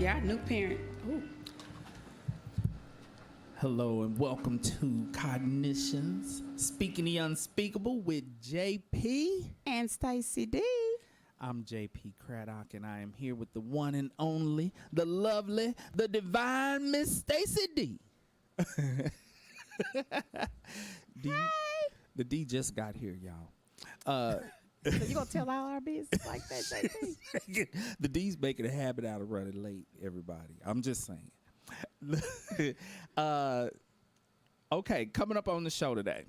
Yeah, new parent. Ooh. Hello and welcome to Cognitions, speaking the unspeakable with JP And Stacy D. I'm JP Craddock and I am here with the one and only, the lovely, the divine Miss Stacy D. The D just got here, y'all. So you gonna tell all our business like that, JP? The D's making a habit out of running late, everybody. I'm just saying. Okay, coming up on the show today,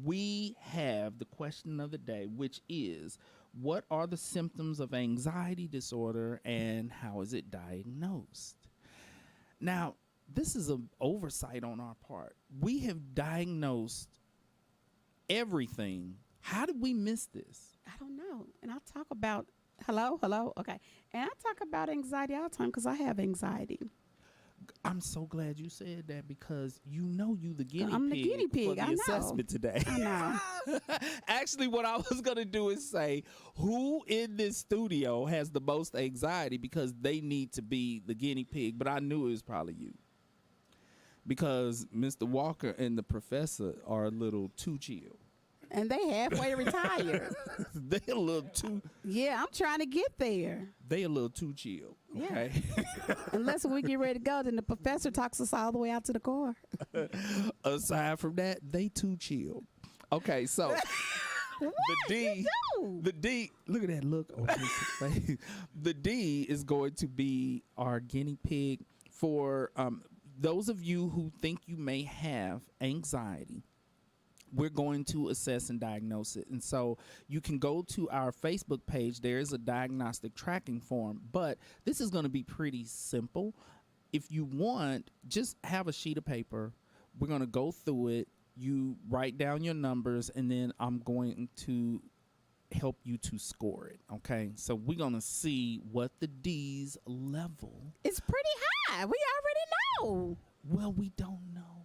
we have the question of the day, which is, what are the symptoms of anxiety disorder and how is it diagnosed? Now, this is an oversight on our part. We have diagnosed everything. How did we miss this? I don't know. And I talk about hello, okay. And I talk about anxiety all the time because I have anxiety. I'm so glad you said that because you the guinea pig. I'm the guinea pig. For the I know. assessment today. I know. Actually, what I was gonna do is say who in this studio has the most anxiety because they need to be the guinea pig. But I knew it was probably you because Mr. Walker and the professor are a little too chill. And they halfway retired. They a little too. Yeah, I'm trying to get there. They a little too chill. Okay. Yeah. Unless when we get ready to go, then the professor talks us all the way out to the car. Aside from that, they too chill. Okay, so the D, look at that look on his face. The D is going to be our guinea pig for those of you who think you may have anxiety. We're going to assess and diagnose it. And so you can go to our Facebook page. There is a diagnostic tracking form, but this is going to be pretty simple. If you want, just have a sheet of paper. We're going to go through it. You write down your numbers, and then I'm going to help you to score it. Okay? So we're going to see what the D's level. It's pretty high. We already know. Well, we don't know.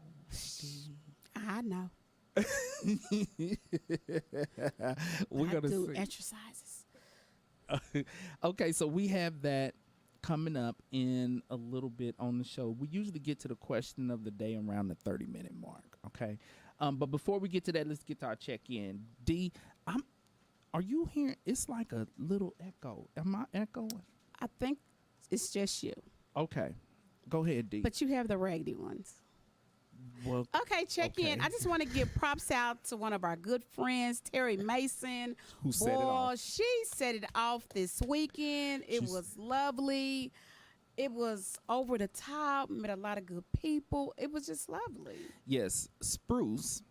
I know. We're gonna do see. exercises. Okay, so we have that coming up in a little bit on the show. We usually get to the question of the day around the 30-minute mark. Okay, but before we get to that, let's get to our check-in. D, are you hearing? It's like a little echo. Am I echoing? I think it's just you. Okay, go ahead, D. But you have the raggedy ones. Well, okay, check in. I just want to give props out to one of our good friends, Terry Mason. Who set it off? She set it off this weekend. It was lovely. It was over the top. Met a lot of good people. It was just lovely. Yes, Spruce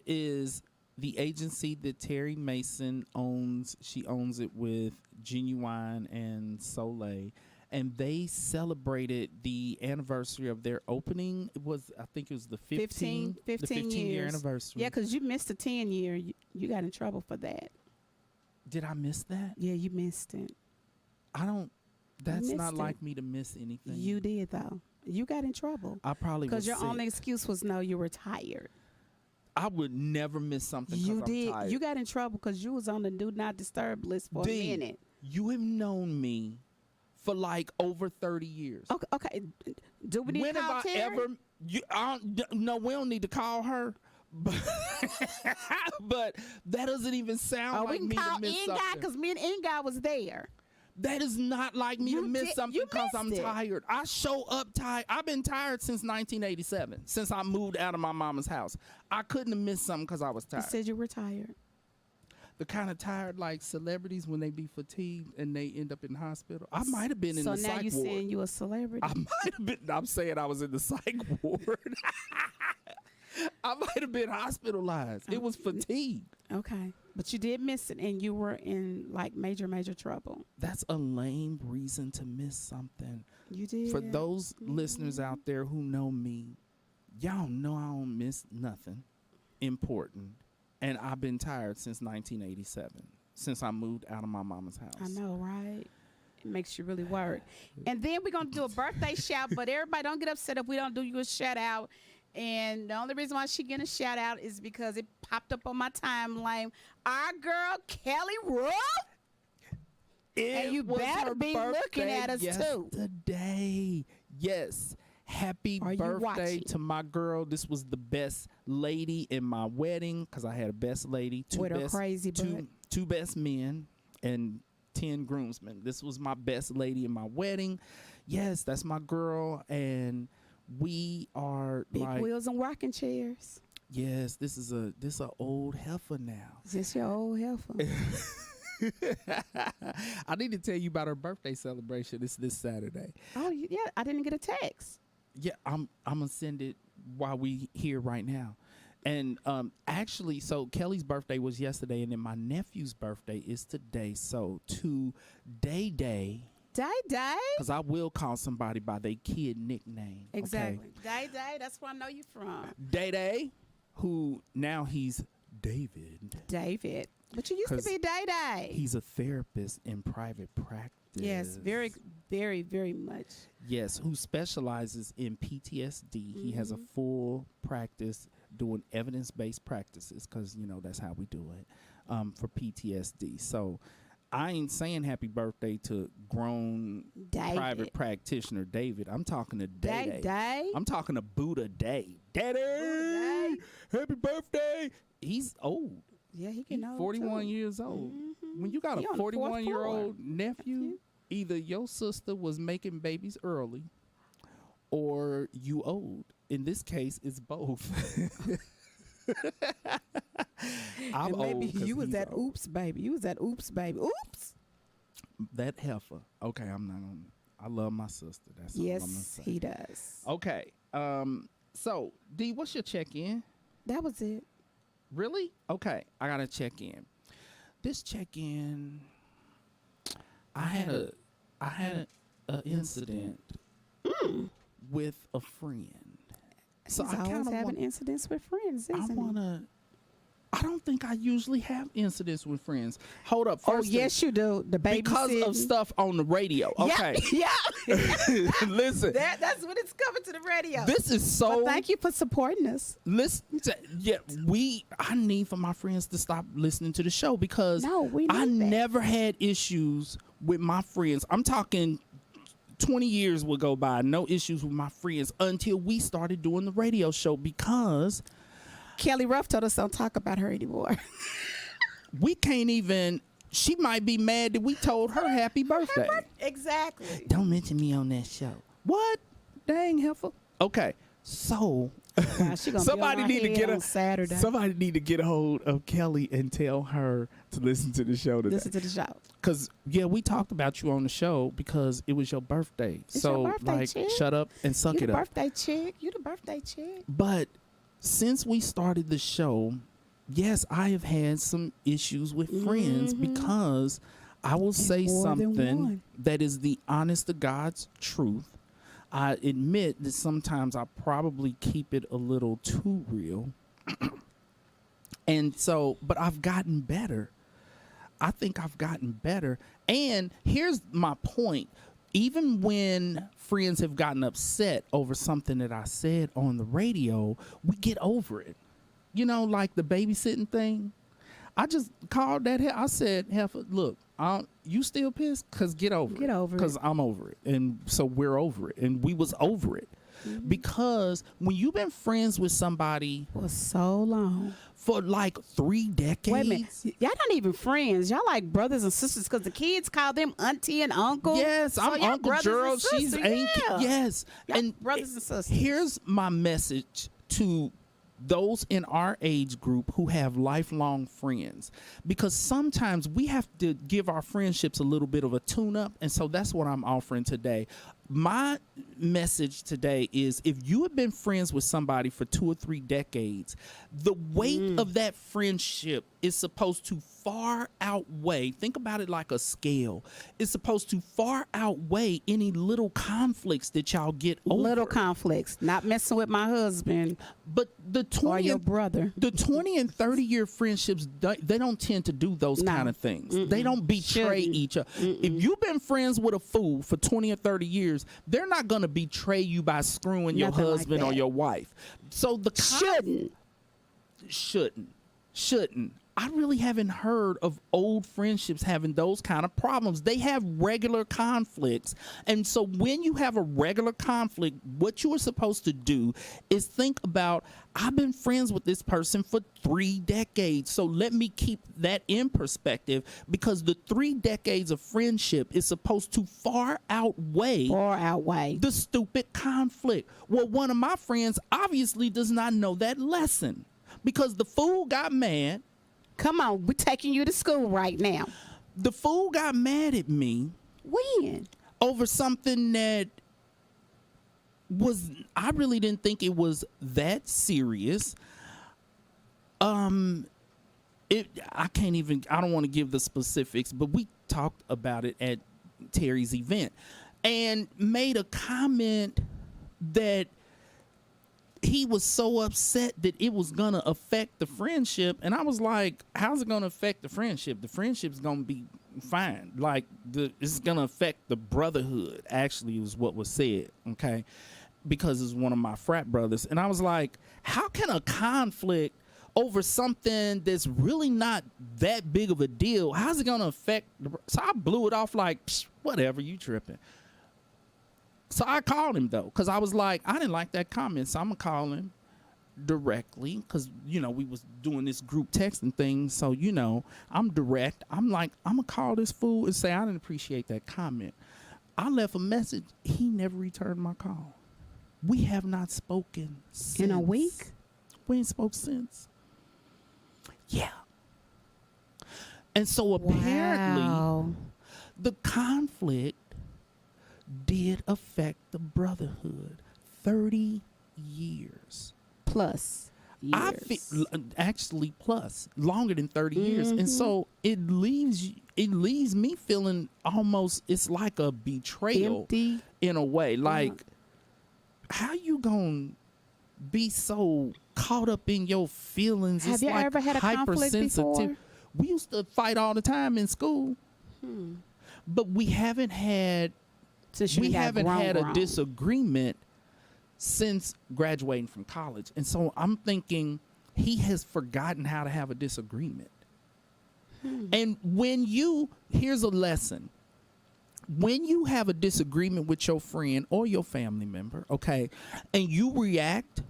is the agency that Terry Mason owns. She owns it with Genuine and Soleil. And they celebrated the anniversary of their opening. I think it was the 15 year anniversary. Yeah, because you missed the 10 year. You got in trouble for that. Did I miss that? Yeah, you missed it. That's not like me to miss anything. You did, though. You got in trouble. I probably was because your sick. only excuse was no, you were tired. I would never miss something because I'm tired. You got in trouble because you was on the do not disturb list for a minute. You have known me for like over 30 years. Okay. Do we need to call Terry? No, we don't need to call her. But that doesn't even sound like me to miss something. Because me and Inga was there. That is not like me to miss something because I'm tired. I show up tired. I've been tired since 1987, since I moved out of my mama's house. I couldn't have missed something because I was tired. You said you were tired. The kind of tired like celebrities when they be fatigued and they end up in the hospital. I might have been in the psych ward. So now you saying you a celebrity? I might have been. I'm saying I was in the psych ward. I might have been hospitalized. It was fatigue. Okay. But you did miss it and you were in like major trouble. That's a lame reason to miss something. You did. For those listeners out there who know me, y'all know I don't miss nothing important. And I've been tired since 1987, since I moved out of my mama's house. I know, right? It makes you really work. And then we're going to do a birthday shout, but everybody don't get upset if we don't do you a shout out. And the only reason why she getting a shout out is because it popped up on my timeline. Our girl, Kelly Ruff. And you was better her be looking birthday at us, too. yesterday. Yes. Happy Are you birthday watching? to my girl. This was the best lady in my wedding because I had a best lady, With her crazy butt. two best men, and 10 groomsmen. This was my best lady in my wedding. Yes, that's my girl, and we are Big like, wheels and rocking chairs. yes, this is a old heifer now. Is this your old heifer? I need to tell you about her birthday celebration. It's this Saturday. Oh, yeah. I didn't get a text. Yeah, I'm gonna send it while we here right now. And actually, so Kelly's birthday was yesterday, and then my nephew's birthday is today. So to Day, Day. because I will call somebody by their kid nickname. Exactly. Day. That's where I know you from. Day, who now he's David. David. But you used to 'Cause be Day. He's a therapist in private practice. Yes, very, very, very much. Yes, who specializes in PTSD. He has a full practice doing evidence-based practices because, you know, that's how we do it for PTSD. So I ain't saying happy birthday to grown David. private practitioner David. I'm talking to Day. Day. I'm talking to Buddha Day. Daddy, Day. happy birthday. He's old. Yeah, he can know. 41 years old. When you got He a on the fourth 41-year-old floor. nephew, either your sister was making babies early or you old. In this case, it's both. I'm And maybe old 'cause you was he's that old. oops baby. You was that oops baby. Oops. That heifer. Okay, I'm not on. I love my sister. That's all I'm gonna Yes, say. he does. Okay. So D, what's your check-in? That was it. Really? Okay, I gotta check in. This check-in, I had a incident with a friend. So He's I always kind of having incidents with friends, isn't he? I don't think I usually have incidents with friends. Hold up. Oh, First yes, you do. The baby because of stuff on the radio. Okay. Yeah. Listen. That's when it's coming to the radio. This is so. Well, thank you for supporting us. Listen, I need for my friends to stop listening to the show because No, we I need that. never had issues with my friends. I'm talking 20 years would go by, no issues with my friends until we started doing the radio show because Kelly Ruff told us don't talk about her anymore. we can't even. She might be mad that we told her happy birthday. Exactly. Don't mention me on that show. What? Dang heifer. Okay, so Wow, she gonna somebody be on need to our get head a on Saturday. Somebody need to get a hold of Kelly and tell her to listen to the show today. Listen to the show. Cause we talked about you on the show because it was your birthday. It's so your birthday, like, chick. shut up and suck You it the up. birthday chick. You the birthday chick. But since we started the show, yes, I have had some issues with friends because I will say more than something one. that is the honest to God's truth. I admit that sometimes I probably keep it a little too real. And so, but I've gotten better. I think I've gotten better. And here's my point. Even when friends have gotten upset over something that I said on the radio, we get over it. You know, like the babysitting thing. I just called that. I said, Heifer, look, you still pissed? Because get over it. Get over it. Because I'm over it. And so we're over it. And we was over it. Because when you've been friends with somebody For so long. for like 3 decades. Wait a minute. Y'all not even friends. Y'all like brothers and sisters because the kids call them auntie and uncle. Yes, So I'm y'all Uncle brothers Gerald. and She's sisters, Aunt. yeah. Yes. Y'all And brothers and sisters. here's my message to those in our age group who have lifelong friends, because sometimes we have to give our friendships a little bit of a tune-up, and so that's what I'm offering today. My message today is, if you have been friends with somebody for 2 or 3 decades, the weight of that friendship is supposed to far outweigh, think about it like a scale, it's supposed to far outweigh any little conflicts that y'all get over. Little conflicts. Not messing with my husband But the or 20 your and, brother. the 20 and 30 year friendships, they don't tend to do those No. kind of things. They don't betray Shouldn't. each other. If you've been friends with a fool for 20 or 30 years, they're not going to betray you by screwing your Nothing like husband or that. your wife. So the Shouldn't. shouldn't. I really haven't heard of old friendships having those kind of problems. They have regular conflicts. And so when you have a regular conflict, what you are supposed to do is think about, I've been friends with this person for 3 decades. So let me keep that in perspective, because the 3 decades of friendship is supposed to far outweigh the stupid conflict. Well, one of my friends obviously does not know that lesson, because the fool got mad. Come on, we're taking you to school right now. The fool got mad at me. When? Over something that I really didn't think it was that serious. I don't want to give the specifics, but we talked about it at Terry's event and made a comment that he was so upset that it was going to affect the friendship. And I was like, how's it going to affect the friendship? The friendship's going to be fine. Like, it's going to affect the brotherhood, actually, was what was said, okay? Because it's one of my frat brothers. And I was like, how can a conflict over something that's really not that big of a deal, how's it going to affect so I blew it off like, whatever, you tripping. So I called him, though, because I was like, I didn't like that comment, so I'm going to call him directly, because, we was doing this group texting thing, so, I'm direct. I'm like, I'm going to call this fool and say I didn't appreciate that comment. I left a message. He never returned my call. We have not spoken since. In a week? We ain't spoke since. Yeah. And so apparently, the conflict did affect the brotherhood. 30 years. Plus years. Actually plus. Longer than 30 years. And so it leaves me feeling almost, it's like a betrayal. Empty. In a way. Like, how you gonna be so caught up in your feelings? Have it's you like ever had a conflict before? We used to fight all the time in school. But we haven't had a disagreement since graduating from college. And so I'm thinking he has forgotten how to have a disagreement. And here's a lesson. When you have a disagreement with your friend or your family member, okay, and you react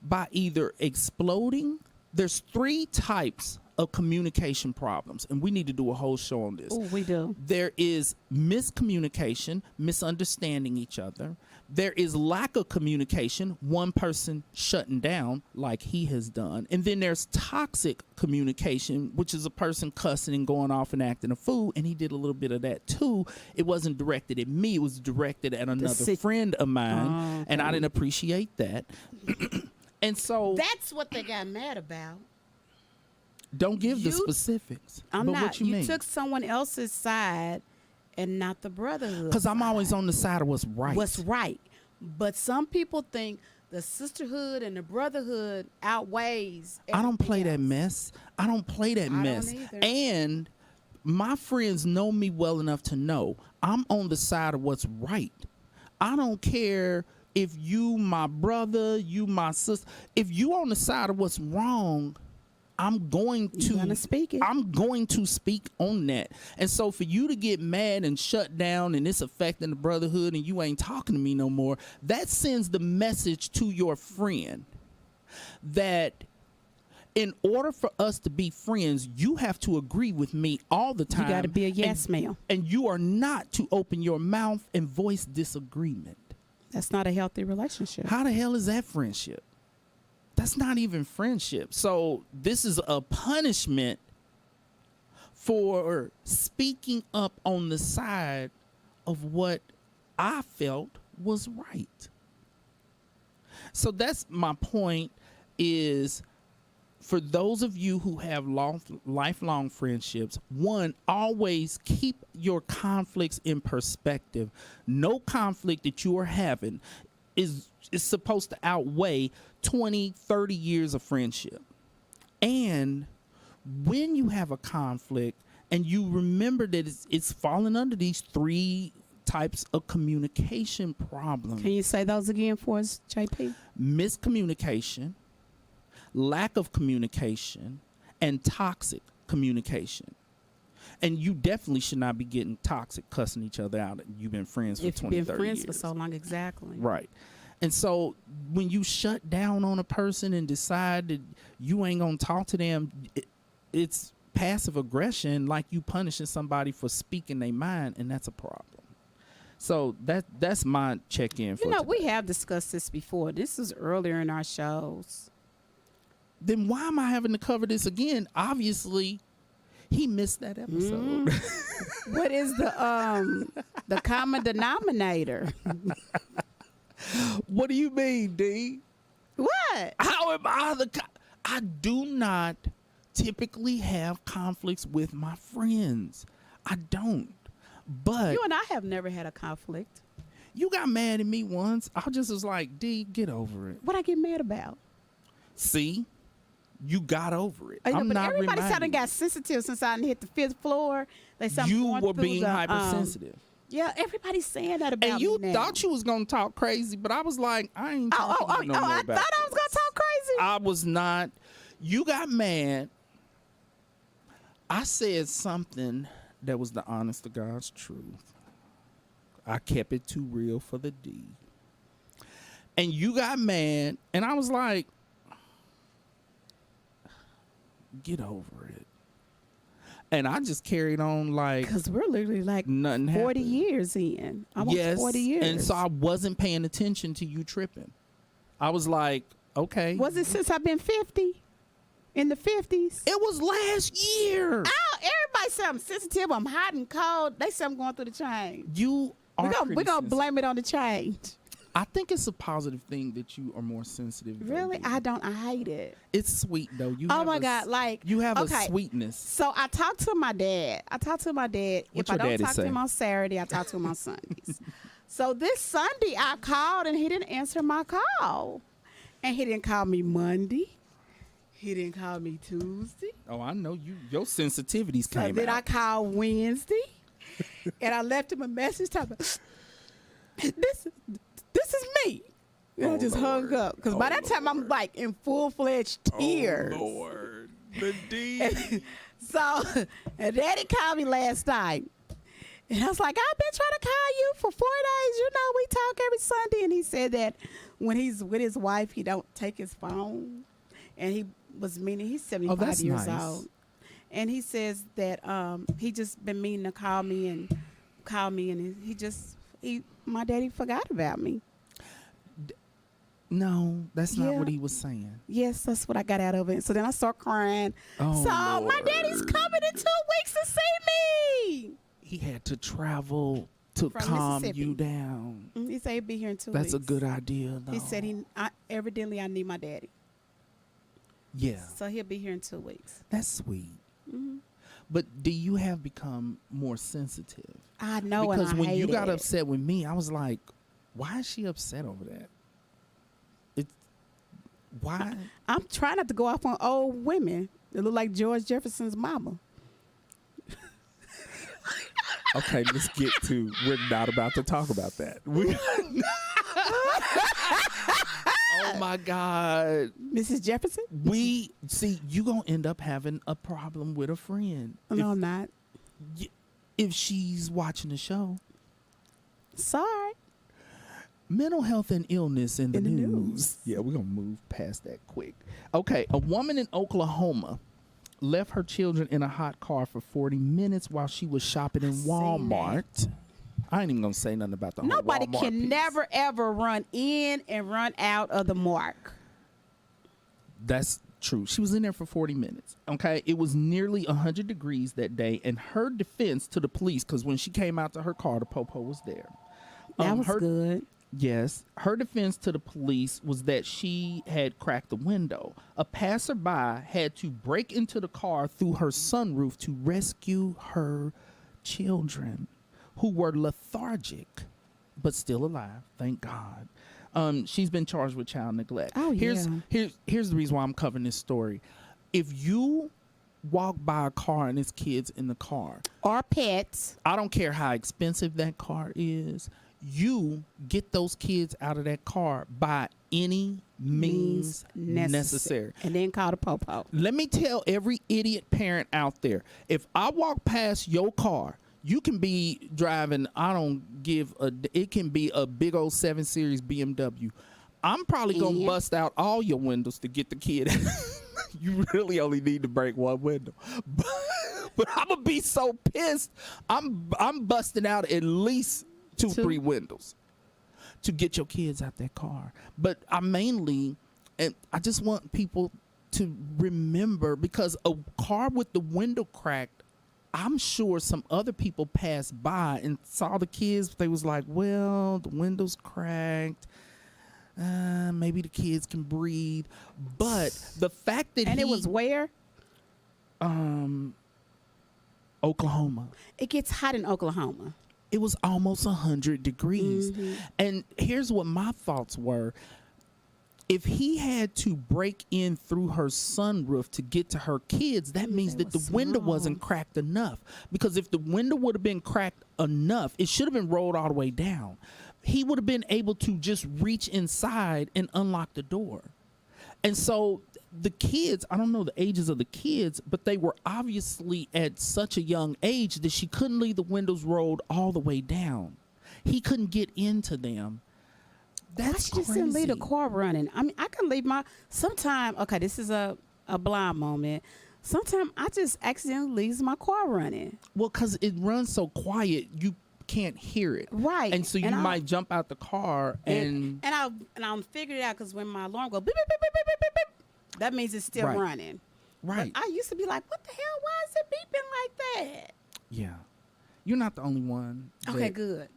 by either exploding, there's 3 types of communication problems, and we need to do a whole show on this. Oh, we do. There is miscommunication, misunderstanding each other. There is lack of communication, one person shutting down like he has done. And then there's toxic communication, which is a person cussing and going off and acting a fool, and he did a little bit of that too. It wasn't directed at me, it was directed at another friend of mine, and I didn't appreciate that. And so that's what they got mad about. Don't give the specifics. I'm but not. What you mean? Took someone else's side and not the brotherhood. Because I'm always on the side of what's right. What's right. But some people think the sisterhood and the brotherhood outweighs everything I don't play else. that mess. I don't play that mess. Don't either. And my friends know me well enough to know I'm on the side of what's right. I don't care if you my brother, you my sister. If you on the side of what's wrong, I'm going to speak it. I'm going to speak on that. And so for you to get mad and shut down and it's affecting the brotherhood and you ain't talking to me no more, that sends the message to your friend that in order for us to be friends, you have to agree with me all the time. You got to be a yes man. And you are not to open your mouth and voice disagreement. That's not a healthy relationship. How the hell is that friendship? That's not even friendship. So this is a punishment for speaking up on the side of what I felt was right. So that's my point, is for those of you who have lifelong friendships, one, always keep your conflicts in perspective. No conflict that you are having is supposed to outweigh 20, 30 years of friendship. And when you have a conflict and you remember that it's falling under these 3 types of communication problems. Can you say those again for us, JP? Miscommunication, lack of communication, and toxic communication. And you definitely should not be getting toxic, cussing each other out. You've been friends for 20, 30 years. Been friends for so long, exactly. Right. And so when you shut down on a person and decide that you ain't going to talk to them, it's passive aggression, like you punishing somebody for speaking their mind, and that's a problem. So that's my check-in for today. We have discussed this before. This is earlier in our shows. Then why am I having to cover this again? Obviously, he missed that episode. What is the common denominator? What do you mean, D? What? How am I I do not typically have conflicts with my friends. I don't. But You and I have never had a conflict. you got mad at me once. I just was like, D, get over it. What I get mad about? See? You got over it. I know, I'm but not everybody reminding sounded you. got sensitive since I hit the 5th floor. They said I'm You going were through being the, hypersensitive. Yeah, everybody's saying that about And you me now. thought you was going to talk crazy, but I was like, I ain't talking to you no more I about thought I was going to talk crazy. I was not. You got mad. I said something that was the honest to God's truth. I kept it too real for the D. And you got mad, and I was like, get over it. And I just carried on like Because we're literally like nothing 40 happened. years in. Almost Yes, 40 years. and so I wasn't paying attention to you tripping. I was like, okay. Was it since I've been 50? In the 50s? It was last year. Oh, everybody say I'm sensitive. I'm hot and cold. They say I'm going through the change. You are We're gonna sensitive. blame it on the change. I think it's a positive thing that you are more sensitive. than Really? me. I don't. I hate it. It's sweet though. You Oh have my a God! s- Like you have okay. a sweetness. So I talked to my dad. What If I your don't daddy talk say? to him on Saturday, I talk to him on Sundays. So this Sunday I called and he didn't answer my call, and he didn't call me Monday. He didn't call me Tuesday. Oh, I know you. Your sensitivities So came then I out. called Wednesday, and I left him a message talking. This is me. And I just hung up because by that time I'm like in full-fledged tears. Oh Lord, the D. So, and Daddy called me last night. And I was like, I've been trying to call you for 4 days. You know, we talk every Sunday. And he said that when he's with his wife, he don't take his phone. And he was meaning, he's 75 that's years nice. old. And he says that he just been meaning to call me. And my daddy forgot about me. No, that's not Yeah. what he was saying. Yes, that's what I got out of it. So then I start crying. Oh, So my Lord. daddy's coming in 2 weeks to see me. He had to travel to From calm Mississippi. you down. He said he'd be here in 2 That's weeks. a good idea, though. He said evidently I need my daddy. Yeah, So he'll be here in 2 weeks. that's sweet. Hmm. But do you have become more sensitive? I know, Because and I when hate you got it. upset with me, I was like, why is she upset over that? It's why? I'm trying not to go off on old women. They look like George Jefferson's mama. Okay, let's get to. We're not about to talk about that. Oh my God. Mrs. Jefferson? We see you gonna end up having a problem with a friend No, I'm not. if she's watching the show. Sorry. Mental health and illness in the In the news. news. Yeah, we're gonna move past that quick. Okay, a woman in Oklahoma left her children in a hot car for 40 minutes while she was shopping in seen Walmart. I ain't even gonna say nothing about the whole Nobody Walmart can piece. never, ever run in and run out of the mark. That's true. She was in there for 40 minutes. Okay. It was nearly 100 degrees that day. And her defense to the police, because when she came out to her car, the popo was there. That was her, good. Yes. Her defense to the police was that she had cracked the window. A passerby had to break into the car through her sunroof to rescue her children, who were lethargic but still alive. Thank God. She's been charged with child neglect. Oh, here's the reason why I'm covering this story. If you walk by a car and there's kids in the car, Or pets. I don't care how expensive that car is, you get those kids out of that car by any means necessary. And then call the popo. Let me tell every idiot parent out there, if I walk past your car, you can be driving, it can be a big old 7 Series BMW. I'm probably going to bust out all your windows to get the kid. You really only need to break one window. But I'm going to be so pissed. I'm busting out at least 2-3 windows to get your kids out that car. But I just want people to remember, because a car with the window cracked, I'm sure some other people passed by and saw the kids. They was like, well, the window's cracked. Maybe the kids can breathe. But the fact that it was where? Oklahoma. It gets hot in Oklahoma. It was almost 100 degrees. Mm-hmm. And here's what my thoughts were. If he had to break in through her sunroof to get to her kids, that means that the window wasn't cracked enough. Because if the window would have been cracked enough, it should have been rolled all the way down. He would have been able to just reach inside and unlock the door. And so the kids, I don't know the ages of the kids, but they were obviously at such a young age that she couldn't leave the windows rolled all the way down. He couldn't get into them. That's Why she just didn't leave the car running? I mean, I can leave sometime, okay, this is a blind moment. Sometimes I just accidentally leave my car running. Well, because it runs so quiet, you can't hear it. Right. And so you might jump out the car and I'll figure it out, because when my alarm goes beep, beep, beep, beep, beep, beep, beep, that means it's still running. Right. But I used to be like, what the hell? Why is it beeping like that? Yeah. You're not the only one. Okay, good.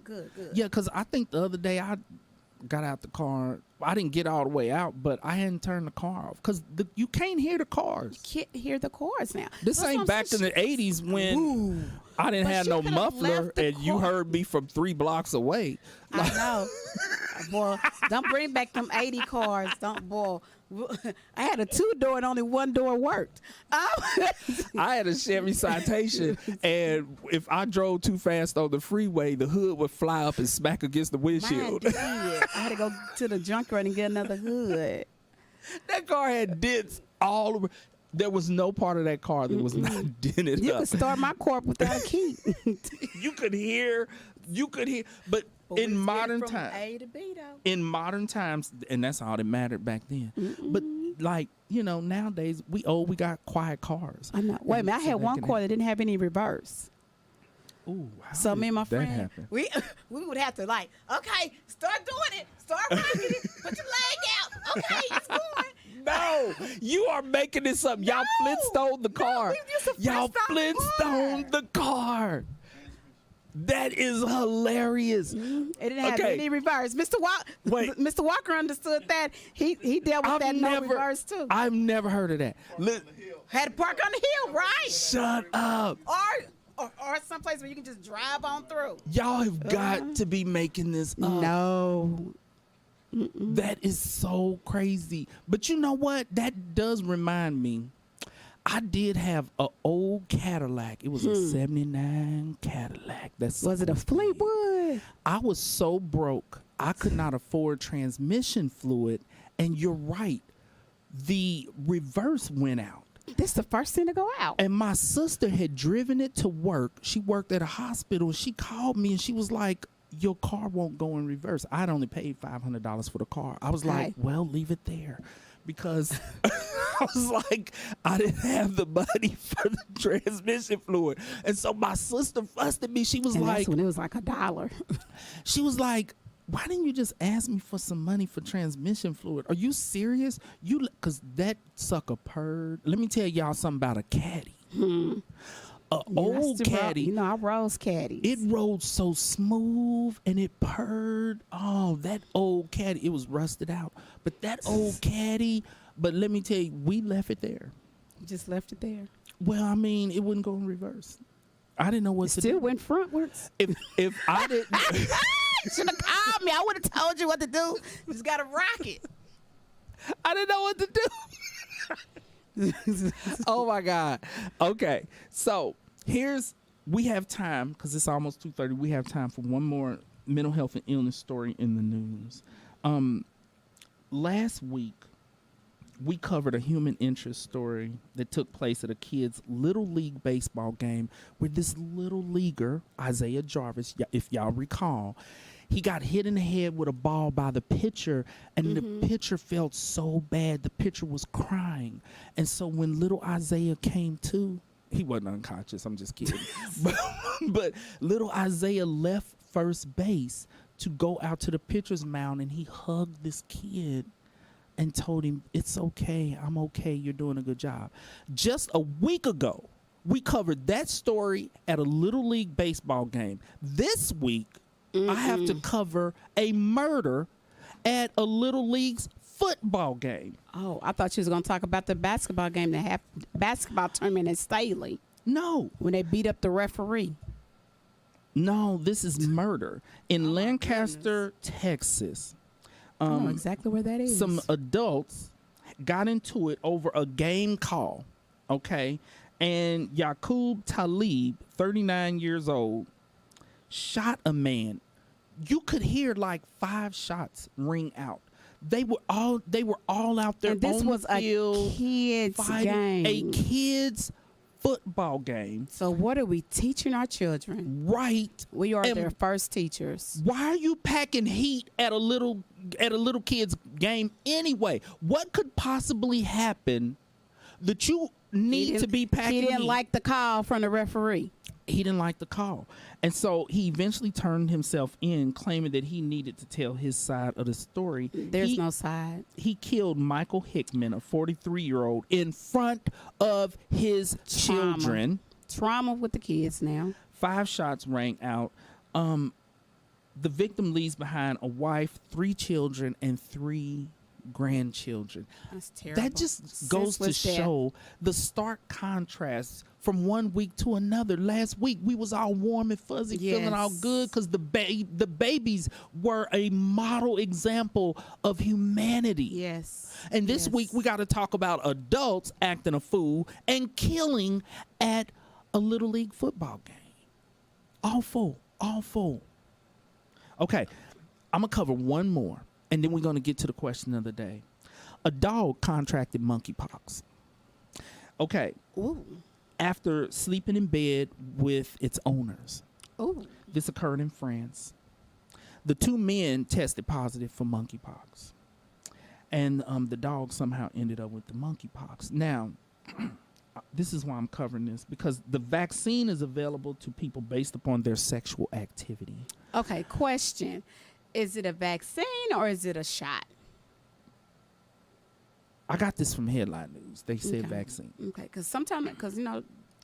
Yeah, because I think the other day I got out the car. I didn't get all the way out, but I hadn't turned the car off because you can't hear the cars. You can't hear the cars now. This ain't back in the 80s when I didn't have no muffler and you heard me from 3 blocks away. I know. Boy, don't bring back them 80 cars. Boy. I had a 2-door and only 1 door worked. I had a Chevy Citation, and if I drove too fast on the freeway, the hood would fly up and smack against the windshield. Mine did. I had to go to the junkyard and get another hood. That car had dents all over. There was no part of that car that was not dented You up. could start my car without a key. You could hear, but in modern from times, A to B, though. in modern times, and that's all that mattered back then. But like, nowadays we got quiet cars. I know. Wait a minute, I had one car that didn't have any reverse. Ooh, so me and my friend, happen? we would have to okay, start doing it, start rocking it, put your leg out. Okay, it's going. No, you are making this up. Y'all Flintstone the car. Y'all Flintstone the car. That is hilarious. It didn't have any reverse. Mr. Walker understood that. He dealt with that no reverse too. I've never heard of that. Had to park on the hill, right? Shut up. Or someplace where you can just drive on through. Y'all have got to be making this up. No. That is so crazy. But you know what? That does remind me. I did have an old Cadillac. It was a 79 Cadillac. Was it a Fleetwood? I was so broke, I could not afford transmission fluid. And you're right. The reverse went out. This is the first thing to go out. And my sister had driven it to work. She worked at a hospital. She called me and she was like, your car won't go in reverse. I'd only paid $500 for the car. I was like, well, leave it there. Because I was like, I didn't have the money for the transmission fluid. And so my sister fussed at me. She was like, that's when it was like $1. She was like, why didn't you just ask me for some money for transmission fluid? Are you serious? Because that sucker purred. Let me tell y'all something about a caddy. Old caddy. I rose caddies. It rolled so smooth and it purred. Oh, that old caddy. It was rusted out. But that old caddy, but let me tell you, we left it there. You just left it there? Well, I mean, it wouldn't go in reverse. I didn't know what to do. Still went frontwards. If I didn't... You should have called me. I would have told you what to do. You just got to rock it. I didn't know what to do. Oh, my God. Okay. So we have time, because it's almost 2:30. We have time for one more mental health and illness story in the news. last week we covered a human interest story that took place at a kid's little league baseball game where this little leaguer, Isaiah Jarvis, if y'all recall, he got hit in the head with a ball by the pitcher, and the pitcher felt so bad. The pitcher was crying. And so when little Isaiah came to, he wasn't unconscious, I'm just kidding. but little Isaiah left first base to go out to the pitcher's mound, and he hugged this kid and told him, "It's okay, I'm okay, you're doing a good job." Just a week ago, we covered that story at a Little League baseball game. This week, I have to cover a murder at a Little League's football game. Oh, I thought you was going to talk about the basketball game, the basketball tournament at Staley. No. When they beat up the referee. No, this is murder. In Lancaster, Texas. I know exactly where that is. Some adults got into it over a game call, okay? And Yaqub Talib, 39 years old, shot a man. You could hear like 5 shots ring out. They were all out there. And this on was the field, a kids game. A kids football game. So what are we teaching our children? Right. We are their first teachers. Why are you packing heat at a little kid's game anyway? What could possibly happen that you need to be packing heat? He didn't like the call from the referee. He didn't like the call. And so he eventually turned himself in, claiming that he needed to tell his side of the story. There's no side. He killed Michael Hickman, a 43-year-old, in front of his children. Trauma with the kids now. 5 shots rang out. The victim leaves behind a wife, 3 children, and 3 grandchildren. That's terrible. That just goes to show the stark contrast from one week to another. Last week we was all warm and fuzzy, feeling all good because the babies were a model example of humanity. Yes. And this week we got to talk about adults acting a fool and killing at a Little League football game. All full. Okay, I'm gonna cover one more, and then we're gonna get to the question of the day. A dog contracted monkeypox. Okay. Ooh. After sleeping in bed with its owners. Ooh. This occurred in France. The 2 men tested positive for monkeypox. And the dog somehow ended up with the monkeypox. Now, this is why I'm covering this, because the vaccine is available to people based upon their sexual activity. Okay, question. Is it a vaccine or is it a shot? I got this from Headline News. They said vaccine. Okay, because sometimes,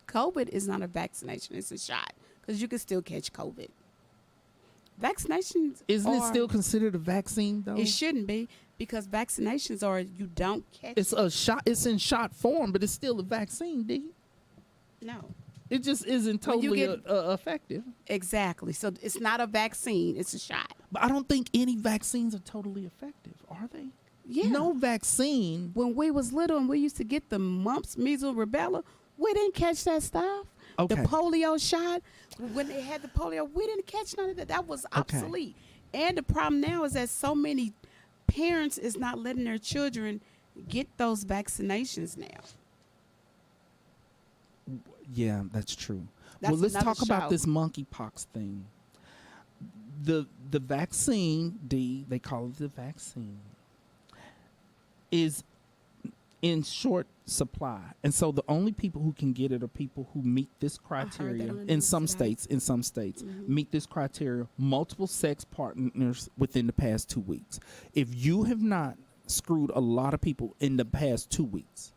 COVID is not a vaccination, it's a shot. Because you can still catch COVID. Vaccinations Isn't it still considered a vaccine, though? It shouldn't be, because vaccinations are you don't catch It's a shot. It's in shot form, but it's still a vaccine, D. No. It just isn't totally effective. Exactly. So it's not a vaccine, it's a shot. But I don't think any vaccines are totally effective, are they? Yeah. No vaccine. When we was little and we used to get the mumps, measles, rubella, we didn't catch that stuff. Okay. The polio shot, when they had the polio, we didn't catch none of that. That was obsolete. And the problem now is that so many parents is not letting their children get those vaccinations now. Yeah, that's true. That's let's talk another about show. this monkeypox thing. The vaccine, D, they call it the vaccine, is in short supply. And so the only people who can get it are people who meet this criteria in some states, meet this criteria, multiple sex partners within the past 2 weeks. If you have not screwed a lot of people in the past 2 weast,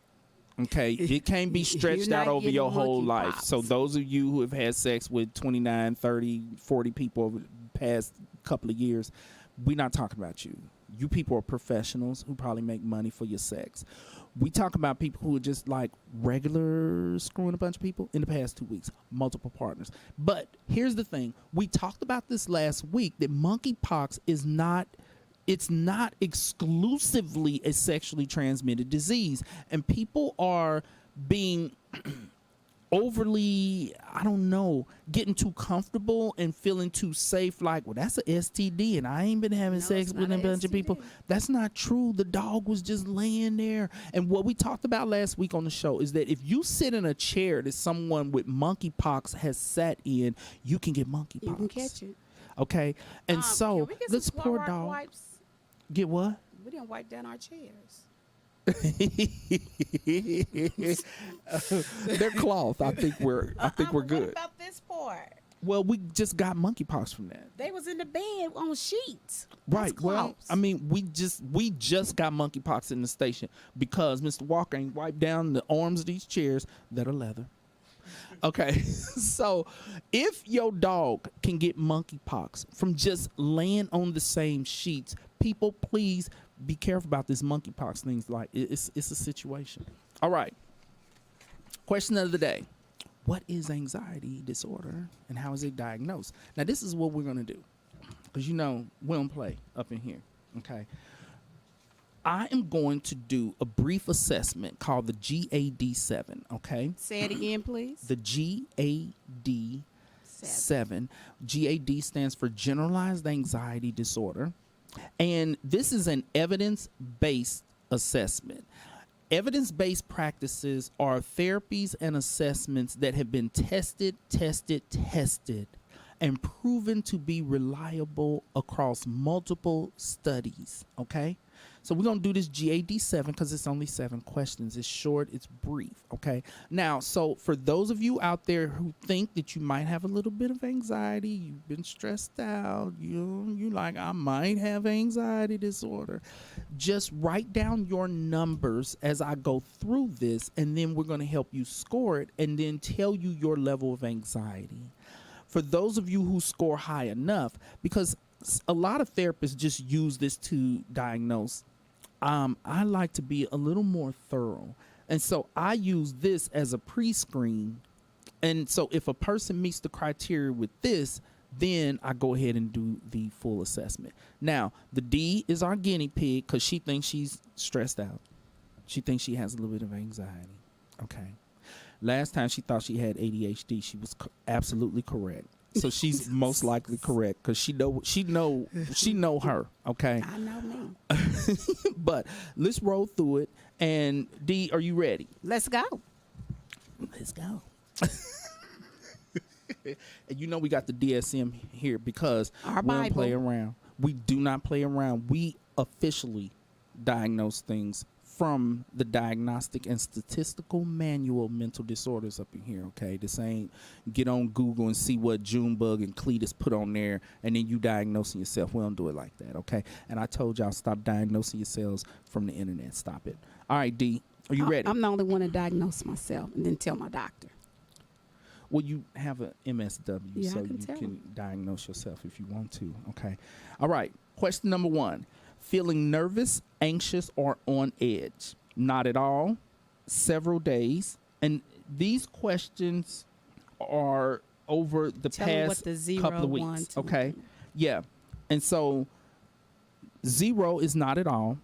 okay, it can't be stretched out over your whole life. So those of you who have had sex with 29, 30, 40 people over the past couple of years, we're not talking about you. You people are professionals who probably make money for your sex. We talk about people who are just like regular screwing a bunch of people in the past 2 weeks, multiple partners. But here's the thing. We talked about this last week, that monkeypox is not exclusively a sexually transmitted disease. And people are being overly, I don't know, getting too comfortable and feeling too safe, like, well, that's a STD and I ain't been having sex with a bunch of people. That's not true. The dog was just laying there. And what we talked about last week on the show is that if you sit in a chair that someone with monkeypox has sat in, you can get monkeypox. You can catch it. Okay? And so this poor Clorox dog wipes? get what? We didn't wipe down our chairs. They're cloth. I think we're good. What about this part? Well, we just got monkeypox from that. They was in the bed on sheets. Right. That's Well, close. I mean, we just got monkeypox in the station because Mr. Walker ain't wiped down the arms of these chairs that are leather. Okay, so if your dog can get monkeypox from just laying on the same sheets, people, please be careful about this monkeypox things. Like it's a situation. All right. Question of the day: what is anxiety disorder and how is it diagnosed? Now, this is what we're gonna do, because we don't play up in here. Okay. I am going to do a brief assessment called the GAD-7. Okay. Say it again, please. The GAD-7. GAD stands for Generalized Anxiety Disorder. And this is an evidence-based assessment. Evidence-based practices are therapies and assessments that have been tested, and proven to be reliable across multiple studies. Okay? So we're going to do this GAD-7 because it's only 7 questions. It's short. It's brief. Okay. Now, so for those of you out there who think that you might have a little bit of anxiety, you've been stressed out, you like, I might have anxiety disorder, just write down your numbers as I go through this, and then we're going to help you score it and then tell you your level of anxiety. For those of you who score high enough, because a lot of therapists just use this to diagnose, I like to be a little more thorough. And so I use this as a pre-screen. And so if a person meets the criteria with this, then I go ahead and do the full assessment. Now, the D is our guinea pig because she thinks she's stressed out. She thinks she has a little bit of anxiety. Okay. Last time she thought she had ADHD, she was absolutely correct. So she's most likely correct because she know her. Okay. I know me. But let's roll through it. And D, are you ready? Let's go. Let's go. And we got the DSM here because Our we don't Bible. play around. We do not play around. We officially diagnose things from the Diagnostic and Statistical Manual of Mental Disorders up in here, okay? This ain't get on Google and see what Junebug and Cletus put on there and then you diagnosing yourself. We don't do it like that, okay? And I told y'all, stop diagnosing yourselves from the internet. Stop it. All right, D, are you ready? I'm the only one to diagnose myself and then tell my doctor. Well, you have a MSW, Yeah, so I can you tell. can diagnose yourself if you want to, okay? All right, question number 1. Feeling nervous, anxious, or on edge? Not at all. Several days. And these questions are over the Tell 'em what past the 0, couple of 1, weeks. 2, Okay. Yeah. And so 0 is not at all.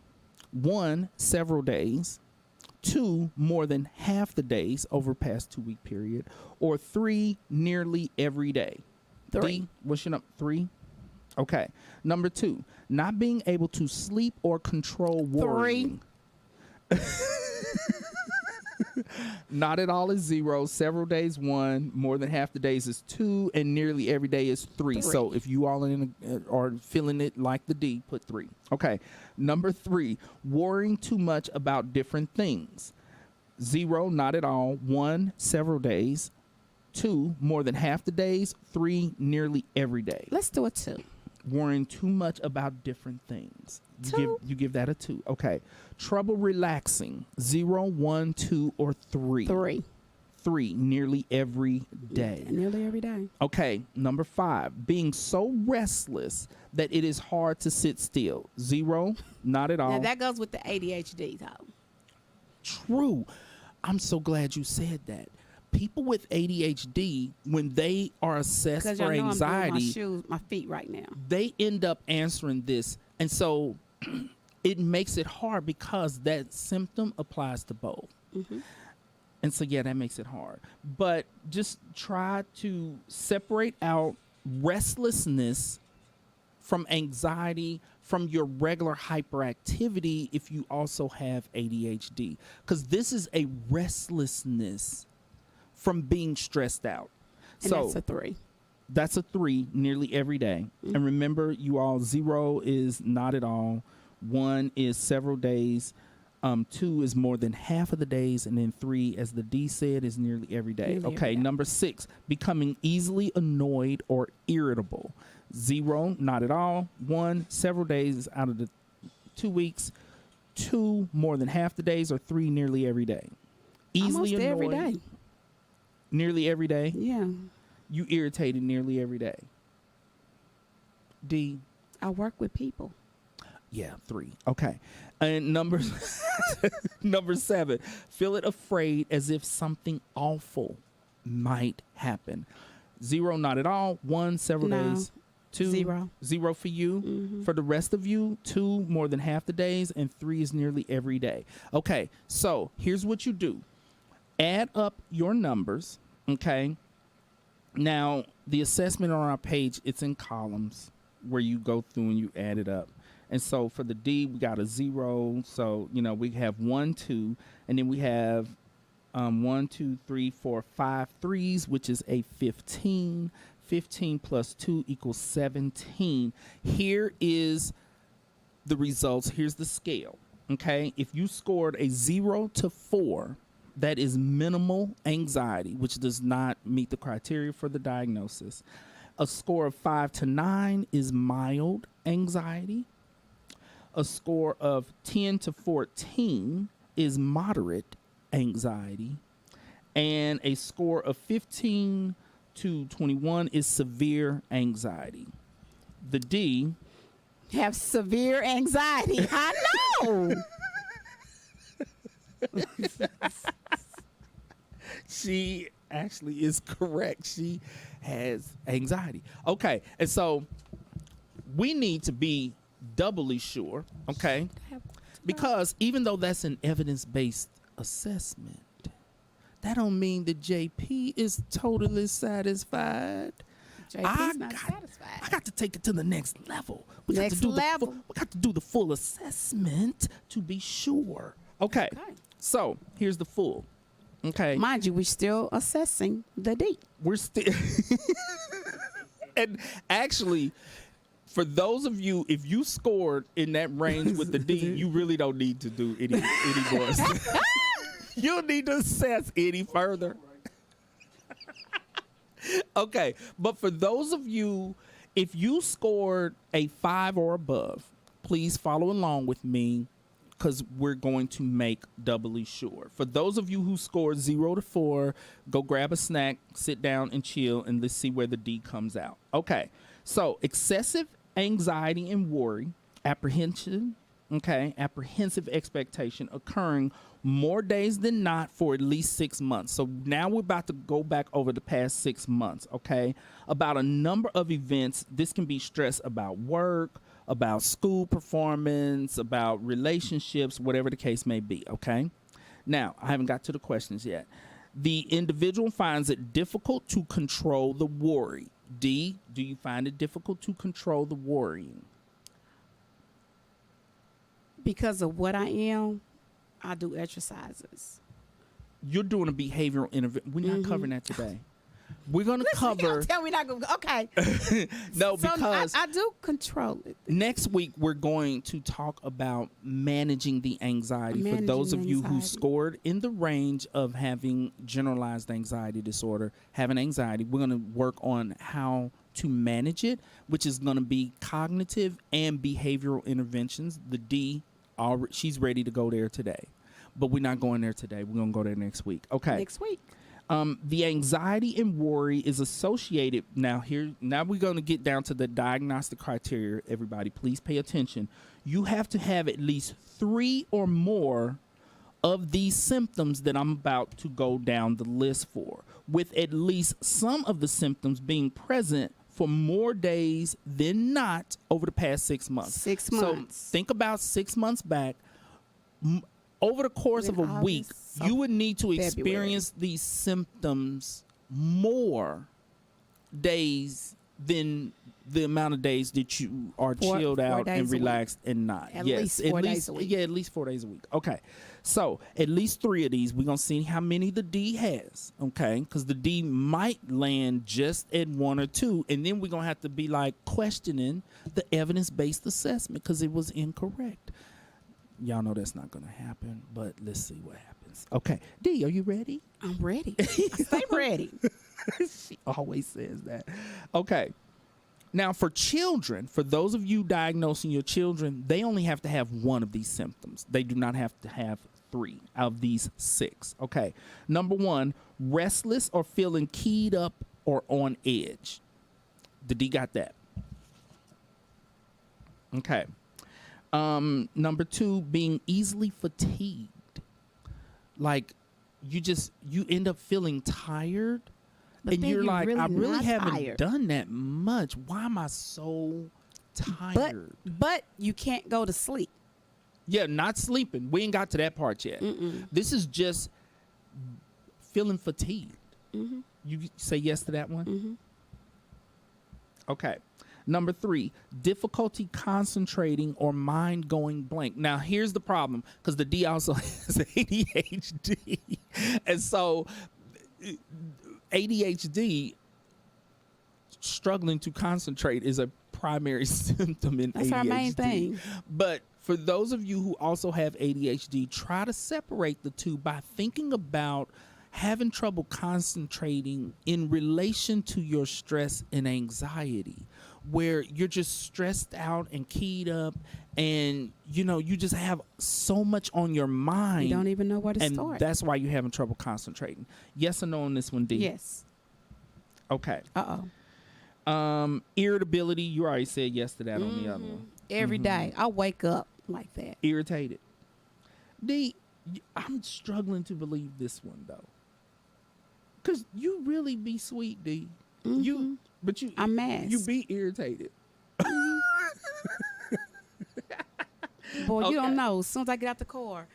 1, several days. 2, more than half the days over past 2-week period. Or 3, nearly every day. 3. D, what's your number? 3? Okay. Number 2, not being able to sleep or control worrying. 3. Not at all is 0. Several days 1. More than half the days is 2, and nearly every day is 3. 3. So if you all are feeling it like the D, put 3. Okay. Number 3, worrying too much about different things. 0, not at all. 1, several days. 2, more than half the days. 3, nearly every day. Let's do a 2. Worrying too much about different things. 2. You give that a 2. Okay. Trouble relaxing. 0, 1, 2, or 3. 3. 3, nearly every day. Nearly every day. Okay. Number 5, being so restless that it is hard to sit still. 0, not at all. Now that goes with the ADHD though. True. I'm so glad you said that. People with ADHD, when they are assessed Because for y'all know anxiety, I'm doing my feet right now. they end up answering this. And so it makes it hard because that symptom applies to both. Mm-hmm. And so, yeah, that makes it hard. But just try to separate out restlessness from anxiety, from your regular hyperactivity if you also have ADHD. Because this is a restlessness from being stressed out. And so that's a 3. That's a 3 nearly every day. Mm-hmm. And remember, you all, 0 is not at all. 1 is several days. 2 is more than half of the days, and then 3, as the D said, is nearly every day. Nearly Okay, every day. number 6, becoming easily annoyed or irritable. 0, not at all. 1, several days out of the 2 weeks. 2, more than half the days, or 3, nearly every day. Easily Almost annoyed. every day. Nearly every day. Yeah. You irritated nearly every day. D. I work with people. Yeah, 3. Okay. And number 7, feel it afraid as if something awful might happen. 0, not at all. 1, several No. days. 2, 0. 0 for you. Mm-hmm. For the rest of you, 2, more than half the days, and 3 is nearly every day. Okay, so here's what you do. Add up your numbers, okay? Now, the assessment on our page, it's in columns where you go through and you add it up. And so for the D, we got a 0. So, we have 1, 2, and then we have 1, 2, 3, 4, 5 3s, which is a 15. 15 plus 2 equals 17. Here is the results. Here's the scale. Okay. If you scored a 0 to 4, that is minimal anxiety, which does not meet the criteria for the diagnosis. A score of 5 to 9 is mild anxiety. A score of 10 to 14 is moderate anxiety. And a score of 15 to 21 is severe anxiety. The D. Have severe anxiety. I know. She actually is correct. She has anxiety. Okay. And so we need to be doubly sure, okay? Because even though that's an evidence-based assessment, that don't mean that JP is totally satisfied. JP's not satisfied. I got to take it to the next level. We Next level. We got to do the full assessment to be sure. Okay. So here's the full. Okay. Mind you, we're still assessing the D. We're still. And actually, for those of you, if you scored in that range with the D, you really don't need to do any more. You don't need to assess any further. Okay, but for those of you, if you scored a 5 or above, please follow along with me because we're going to make doubly sure. For those of you who scored 0 to 4, go grab a snack, sit down and chill, and let's see where the D comes out. Okay, so excessive anxiety and worry, apprehension, apprehensive expectation occurring more days than not for at least 6 months. So now we're about to go back over the past 6 months, okay? About a number of events. This can be stress about work, about school performance, about relationships, whatever the case may be, okay? Now, I haven't got to the questions yet. The individual finds it difficult to control the worry. D, do you find it difficult to control the worrying? Because of what I am, I do exercises. You're doing a behavioral intervention. We're not covering that today. We're going to Listen, cover. tell me not gonna. Okay. No, So because I do control it. next week we're going to talk about managing the anxiety. For Managing those of you who anxiety. scored in the range of having generalized anxiety disorder, having anxiety, we're going to work on how to manage it, which is going to be cognitive and behavioral interventions. The D, she's ready to go there today, but we're not going there today. We're going to go there next week. Okay. Next week. The anxiety and worry is associated. Now we're going to get down to the diagnostic criteria. Everybody, please pay attention. You have to have at least 3 or more of these symptoms that I'm about to go down the list for, with at least some of the symptoms being present for more days than not over the past 6 months. 6 months. So think about 6 months back. Over the course of a week, So you would need to February. experience these symptoms more days than the amount of days that you are chilled 4 out days and a week. relaxed and not. At yes, least at 4 least days a week. Yeah, at least 4 days a week. Okay, so at least 3 of these. We're gonna see how many the D has. Okay, because the D might land just at 1 or 2, and then we're gonna have to be like questioning the evidence-based assessment because it was incorrect. Y'all know that's not gonna happen, but let's see what happens. Okay, D, are you ready? I'm ready. Stay ready. She always says that. Okay. Now, for children, for those of you diagnosing your children, they only have to have 1 of these symptoms. They do not have to have 3 of these 6. Okay. Number 1, restless or feeling keyed up or on edge. The D got that. Okay. Number 2, being easily fatigued. Like you end up feeling tired. But And then you're like, really I really not haven't tired. done that much. Why am I so tired? But you can't go to sleep. Yeah, not sleeping. We ain't got to that part yet. This is just feeling fatigued. You say yes to that one? Okay. Number 3, difficulty concentrating or mind going blank. Now, here's the problem, because the D also has ADHD. And so ADHD, struggling to concentrate, is a primary symptom in That's ADHD. our main thing. But for those of you who also have ADHD, try to separate the two by thinking about having trouble concentrating in relation to your stress and anxiety, where you're just stressed out and keyed up, and you just have so much on your mind. You don't even know where to and start. that's why you're having trouble concentrating. Yes or no on this one, D? Yes. Okay. Uh-oh. Irritability, you already said yes to that on the other one. Every day. I wake up like that. Irritated. D, I'm struggling to believe this one, though. Because you really be sweet, D. But I'm mad. You be irritated. Boy, Okay. you don't know. As soon as I get out the car,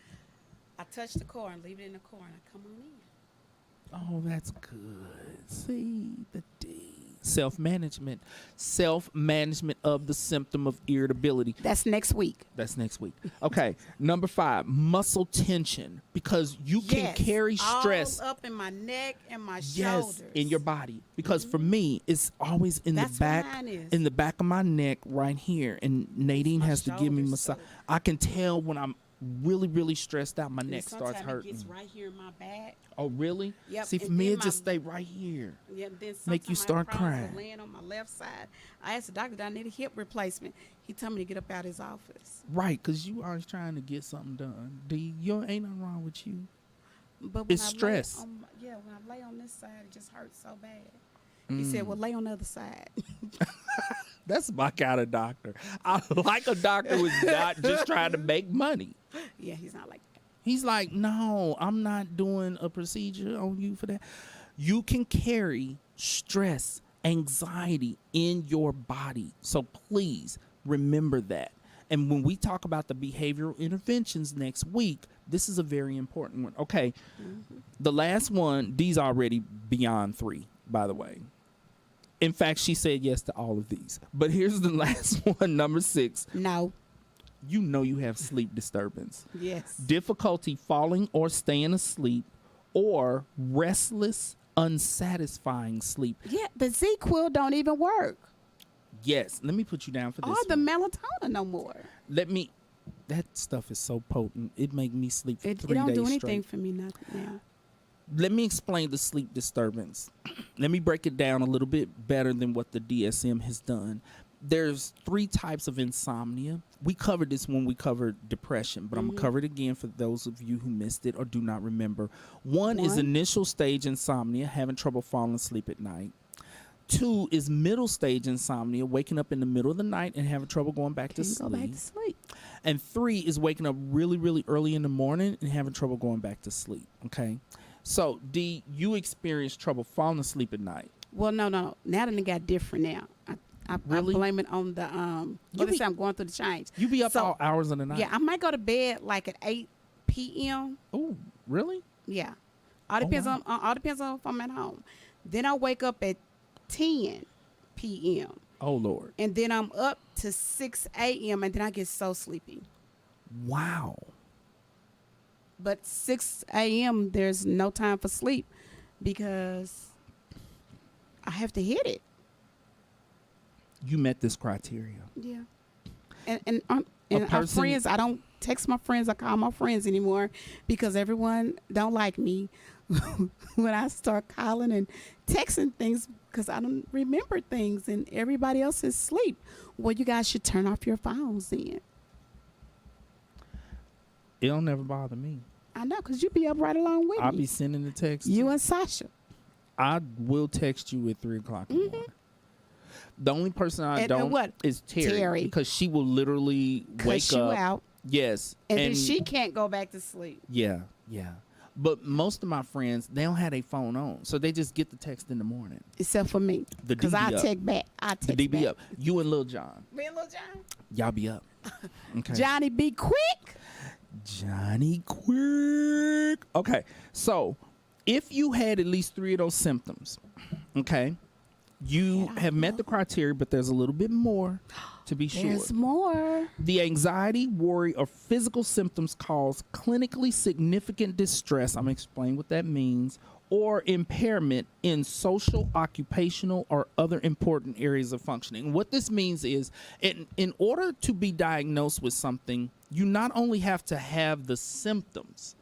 I touch the car and leave it in the car, and I come on in. Oh, that's good. See, the D. Self-management. Self-management of the symptom of irritability. That's next week. That's next week. Okay. Number 5, muscle tension. Because you can carry stress. All up in my neck and my Yes, shoulders. in your body. Because for me, it's always in That's the back, where mine is. in the back of my neck, right here. And Nadine My has to give me shoulders, massage. so- I can tell when I'm really, really stressed out. My And neck starts sometimes hurting. It gets right here in my back. Oh, really? Yep, See, for and me, then it my- just stay right here. Yeah, then Make you sometimes I have start problems with crying. Laying on my left side. I asked the doctor, "Do I need a hip replacement?" He told me to get up out of his office. Right, because you always trying to get something done. D, ain't nothing wrong with you. But It's when I stress. Lay on, when I lay on this side, it just hurts so bad. He said, "Well, lay on the other side." That's my kind of doctor. I like a doctor who's not just trying to make money. Yeah, he's not like that. He's like, no, I'm not doing a procedure on you for that. You can carry stress, anxiety in your body. So please remember that. And when we talk about the behavioral interventions next week, this is a very important one. Okay. The last one, D's already beyond 3, by the way. In fact, she said yes to all of these. But here's the last one, number 6. No. You know you have sleep disturbance. Yes. Difficulty falling or staying asleep, or restless, unsatisfying sleep. Yeah, the Z-Quil don't even work. Yes, let me put you down for this Or the one. melatonin no more. That stuff is so potent. It make me sleep for It 3 don't days do anything straight. for me now. Let me explain the sleep disturbance. Let me break it down a little bit better than what the DSM has done. There's 3 types of insomnia. We covered this when we covered depression, but I'm going to cover it again for those of you who missed it or do not remember. One is initial stage insomnia, having trouble falling asleep at night. 2 is middle stage insomnia, waking up in the middle of the night and having trouble going back to sleep. Go back to sleep. And 3 is waking up really, really early in the morning and having trouble going back to sleep. Okay. So, D, you experience trouble falling asleep at night. Well, no. Now that it got different now. I Really? blame it on the I'm going through the change. You be up So, all hours of the night. Yeah, I might go to bed like at 8 p.m. Oh, really? Yeah. All depends wow. all depends on if I'm at home. Then I wake up at 10 p.m. Oh Lord. and then I'm up to 6 a.m. and then I get so sleepy. Wow. But 6 a.m. there's no time for sleep because I have to hit it. You met this criteria. Yeah. And our person- friends, I don't text my friends, I call my friends anymore because everyone don't like me when I start calling and texting things because I don't remember things and everybody else is asleep. Well, you guys should turn off your phones then. It'll never bother me. I know, because you be up right along with I'll me. be sending the text. You and Sasha. I will text you at 3 o'clock in the morning. The only person I And don't what? is Terry, because she will literally wake Cuss you up. out. Yes, And then she can't go back to sleep. Yeah, yeah. But most of my friends, they don't have their phone on, so they just get the text in the morning. Except for me. The Because I DB up. text back. I text The DB back. up. You and Lil John, Me and Lil John. y'all be up. Okay. Johnny, be quick. Johnny Quick. Okay, so if you had at least 3 of those symptoms, okay, you Yeah, I have met know. the criteria, but there's a little bit more to be sure. There's more. The anxiety, worry, or physical symptoms cause clinically significant distress. I'm going to explain what that means. Or impairment in social, occupational, or other important areas of functioning. What this means is, in order to be diagnosed with something, you not only have to have the symptoms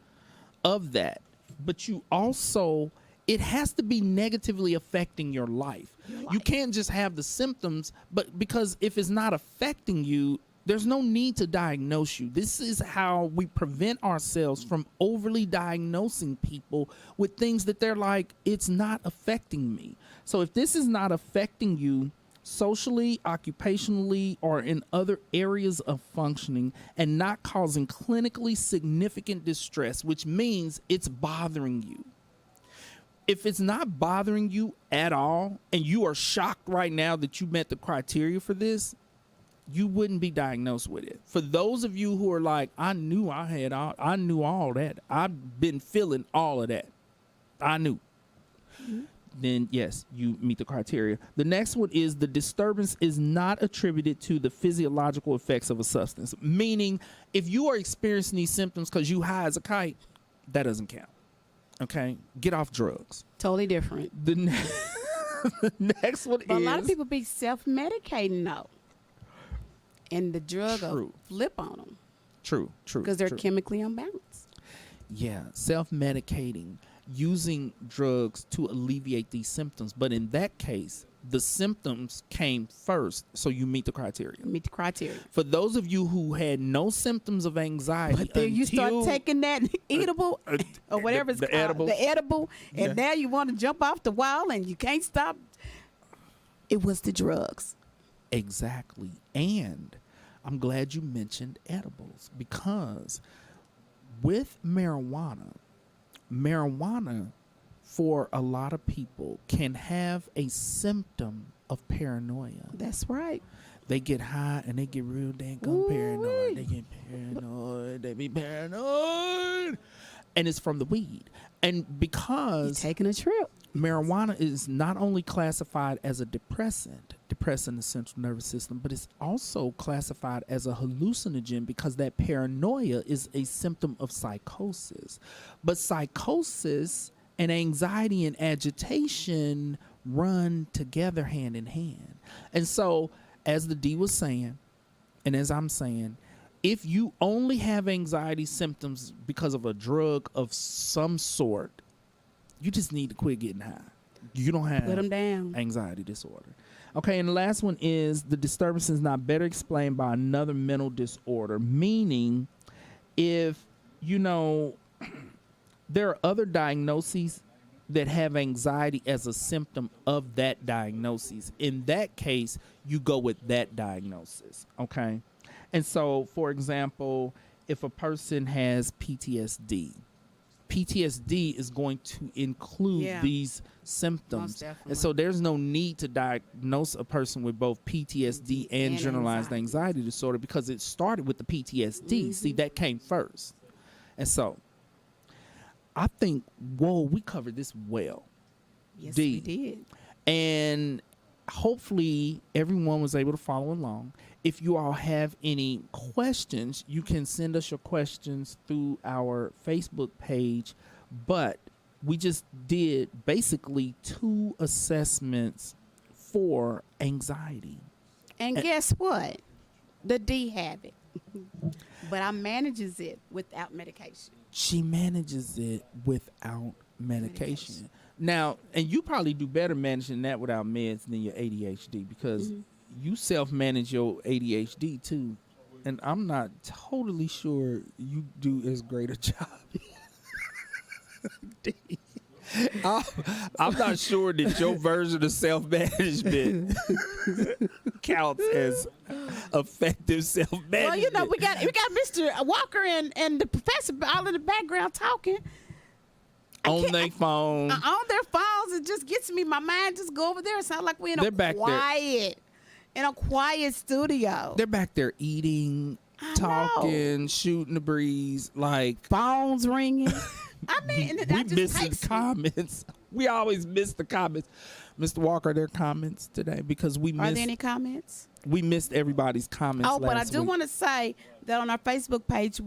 of that, but you also, it has to be negatively affecting your life. You can't just have the symptoms, but because if it's not affecting you, there's no need to diagnose you. This is how we prevent ourselves from overly diagnosing people with things that they're like, it's not affecting me. So if this is not affecting you socially, occupationally, or in other areas of functioning and not causing clinically significant distress, which means it's bothering you. If it's not bothering you at all and you are shocked right now that you met the criteria for this, you wouldn't be diagnosed with it. For those of you who are like, I knew all that. I've been feeling all of that. I knew. Mm-hmm. Then yes, you meet the criteria. The next one is the disturbance is not attributed to the physiological effects of a substance. Meaning, if you are experiencing these symptoms because you high as a kite, that doesn't count. Okay? Get off drugs. Totally different. The next one But is... a lot of people be self-medicating though. And the drug will flip on them. True. Because they're chemically unbalanced. Yeah, self-medicating, using drugs to alleviate these symptoms. But in that case, the symptoms came first, so you meet the criteria. Meet the criteria. For those of you who had no symptoms of anxiety, But then you start taking that edible or whatever it's called, the edible, and now you want to jump off the wall and you can't stop. It was the drugs. Exactly. And I'm glad you mentioned edibles, because with marijuana for a lot of people can have a symptom of paranoia. That's right. They get high and they get real dang paranoid. They get paranoid. They be paranoid. And it's from the weed. And because you're taking a trip, marijuana is not only classified as a depressant, depressing the central nervous system, but it's also classified as a hallucinogen because that paranoia is a symptom of psychosis. But psychosis and anxiety and agitation run together hand in hand. And so, as the D was saying, and as I'm saying, if you only have anxiety symptoms because of a drug of some sort, you just need to quit getting high. You don't have put them down. Anxiety disorder. Okay, and the last one is the disturbance is not better explained by another mental disorder, meaning if, there are other diagnoses that have anxiety as a symptom of that diagnosis. In that case, you go with that diagnosis, okay? And so, for example, if a person has PTSD is going to include these symptoms. And so there's no need to diagnose a person with both PTSD and generalized anxiety disorder because it started with the PTSD. See, that came first. And so I think, whoa, we covered this well. Yes, D. we did. And hopefully everyone was able to follow along. If you all have any questions, you can send us your questions through our Facebook page. But we just did basically 2 assessments for anxiety. And guess what? The D have it. But I manages it without medication. She manages it without medication. Now, and you probably do better managing that without meds than your ADHD, because you self-manage your ADHD too. And I'm not totally sure you do as great a job. I'm not sure that your version of self-management counts as effective self-management. Well, you know, we got Mr. Walker and the professor all in the background talking. On their phone. On their phones, it just gets me. My mind just go over there. It sounds like we're in a quiet studio. They're back there eating, talking, shooting the breeze, like phones ringing. I mean, we missing comments. We always miss the comments. Mr. Walker, are there comments today? Because we missed. Are there any comments? We missed everybody's comments. Oh, but I do week. want to say that on our Facebook page,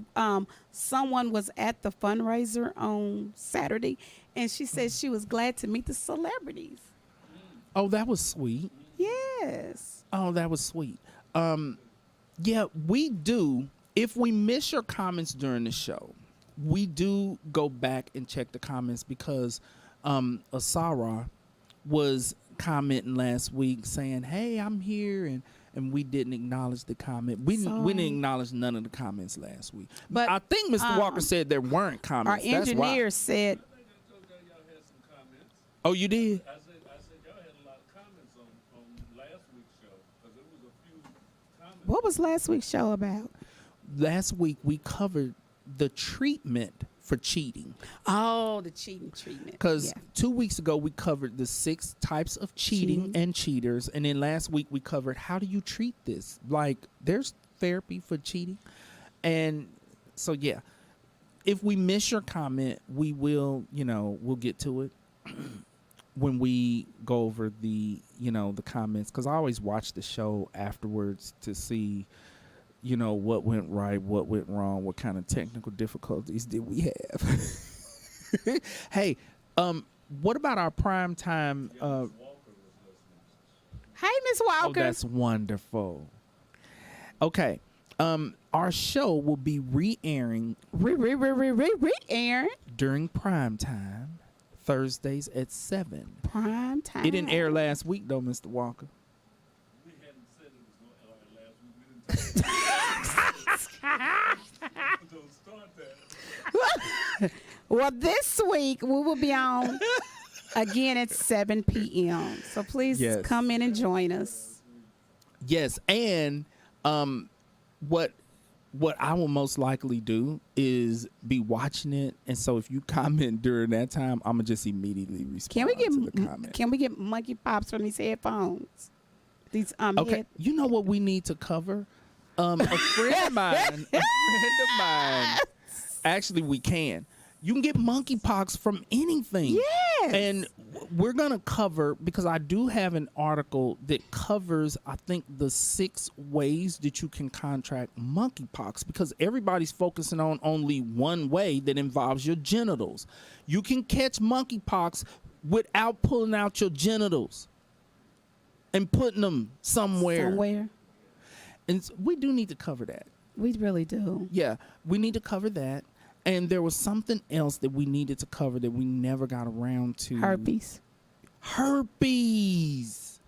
someone was at the fundraiser on Saturday, and she said she was glad to meet the celebrities. Oh, that was sweet. Yes. Oh, that was sweet. Yeah, we do. If we miss your comments during the show, we do go back and check the comments, because Asara was commenting last week saying, hey, I'm here, and we didn't acknowledge the comment. We didn't acknowledge none of the comments last week. But I think Mr. Walker said there weren't comments. Our engineer said. Oh, you did? I said y'all had a lot of comments on last week's show, because there was a few comments. What was last week's show about? Last week we covered the treatment for cheating. Oh, the cheating treatment. Because 2 weeks ago we covered the 6 types of cheating and cheaters, and then last week we covered how do you treat this? Like, there's therapy for cheating. And so if we miss your comment, we will, we'll get to it when we go over the comments, because I always watch the show afterwards to see what went right, what went wrong, what kind of technical difficulties did we have. Hey, what about our prime time? Hey, Miss Walker. Oh, that's wonderful. Okay, our show will be re-airing during prime time, Thursdays at 7. Prime time. It didn't air last week though, Mr. Walker. We hadn't said it was going to air last week. We didn't don't start that. Well, this week we will be on again at 7 p.m. So please come in and join us. Yes, and what I will most likely do is be watching it, and so if you comment during that time, I'm gonna just immediately respond to the comment. Can we get monkey pops from these headphones? These okay. You know what we need to cover? A friend of mine. Actually, we can. You can get monkeypox from anything. Yes. And we're going to cover, because I do have an article that covers, I think, the 6 ways that you can contract monkeypox, because everybody's focusing on only one way that involves your genitals. You can catch monkeypox without pulling out your genitals and putting them somewhere. And we do need to cover that. We really do. Yeah, we need to cover that. And there was something else that we needed to cover that we never got around to. Herpes.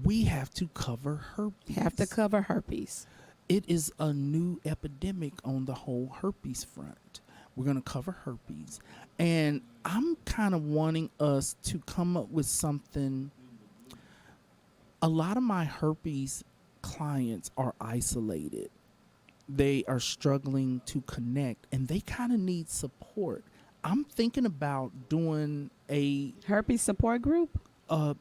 We have to cover herpes. Have to cover herpes. It is a new epidemic on the whole herpes front. We're going to cover herpes. And I'm kind of wanting us to come up with something. A lot of my herpes clients are isolated. They are struggling to connect, and they kind of need support. I'm thinking about doing a herpes support group, a